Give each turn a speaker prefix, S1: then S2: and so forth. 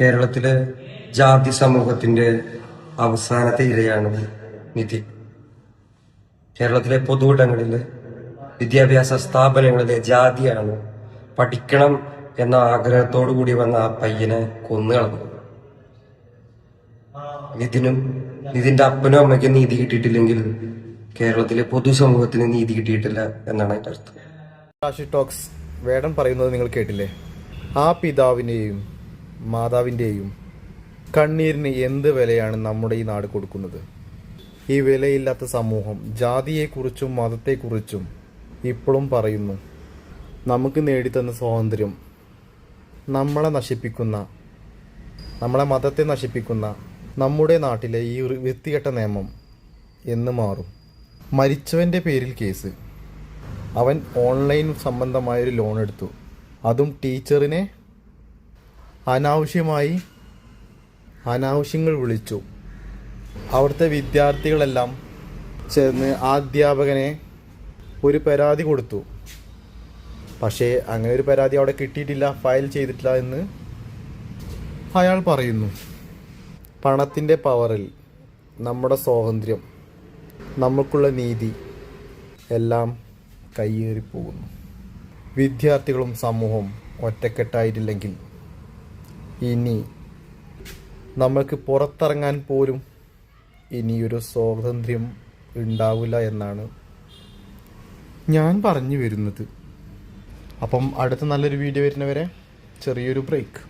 S1: കേരളത്തിലെ ജാതി സമൂഹത്തിന്റെ അവസാനത്തെ ഇരയാണ് നിതിൻ. കേരളത്തിലെ പൊതുവിടങ്ങളിലെ വിദ്യാഭ്യാസ സ്ഥാപനങ്ങളിലെ ജാതിയാണ് പഠിക്കണം എന്ന ആഗ്രഹത്തോടു കൂടി വന്ന ആ പയ്യനെ കൊന്നുകളഞ്ഞു. നിതിന്റെ അപ്പനും അമ്മയ്ക്കും നീതി കിട്ടിയിട്ടില്ലെങ്കിൽ കേരളത്തിലെ പൊതുസമൂഹത്തിന് നീതി കിട്ടിയിട്ടില്ല എന്നാണ് അതിന്റെ അർത്ഥം.
S2: റാഷി ടോക്സ് വേടൻ പറയുന്നത് നിങ്ങൾ കേട്ടില്ലേ? ആ പിതാവിൻ്റെയും മാതാവിൻ്റെയും കണ്ണീരിന് എന്ത് വിലയാണ് നമ്മുടെ ഈ നാട് കൊടുക്കുന്നത്? ഈ വിലയില്ലാത്ത സമൂഹം ജാതിയെക്കുറിച്ചും മതത്തെക്കുറിച്ചും ഇപ്പോഴും പറയുന്നു. നമുക്ക് നേടിത്തന്ന സ്വാതന്ത്ര്യം നമ്മളെ നശിപ്പിക്കുന്ന, നമ്മളെ മതത്തെ നശിപ്പിക്കുന്ന നമ്മുടെ നാട്ടിലെ ഈ വൃത്തികെട്ട നിയമം എന്ന് മാറും? മരിച്ചവൻ്റെ പേരിൽ കേസ്. അവൻ ഓൺലൈൻ സംബന്ധമായൊരു ലോൺ എടുത്തു, അതും ടീച്ചറിനെ അനാവശ്യങ്ങൾ വിളിച്ചു. അവിടുത്തെ വിദ്യാർത്ഥികളെല്ലാം ചേർന്ന് ആ അധ്യാപകനെ ഒരു പരാതി കൊടുത്തു. പക്ഷേ അങ്ങനെ ഒരു പരാതി അവിടെ കിട്ടിയിട്ടില്ല, ഫയൽ ചെയ്തിട്ടില്ല എന്ന് അയാൾ പറയുന്നു. പണത്തിൻ്റെ പവറിൽ നമ്മുടെ സ്വാതന്ത്ര്യം, നമുക്കുള്ള നീതി എല്ലാം കയ്യേറിപ്പോകുന്നു. വിദ്യാർത്ഥികളും സമൂഹവും ഒറ്റക്കെട്ടായിട്ടില്ലെങ്കിൽ ഇനി നമ്മൾക്ക് പുറത്തിറങ്ങാൻ പോലും ഇനിയൊരു സ്വാതന്ത്ര്യം ഉണ്ടാവില്ല എന്നാണ് ഞാൻ പറഞ്ഞു വരുന്നത്. അപ്പം അടുത്ത നല്ലൊരു വീഡിയോ വരുന്നവരെ ചെറിയൊരു ബ്രേക്ക്.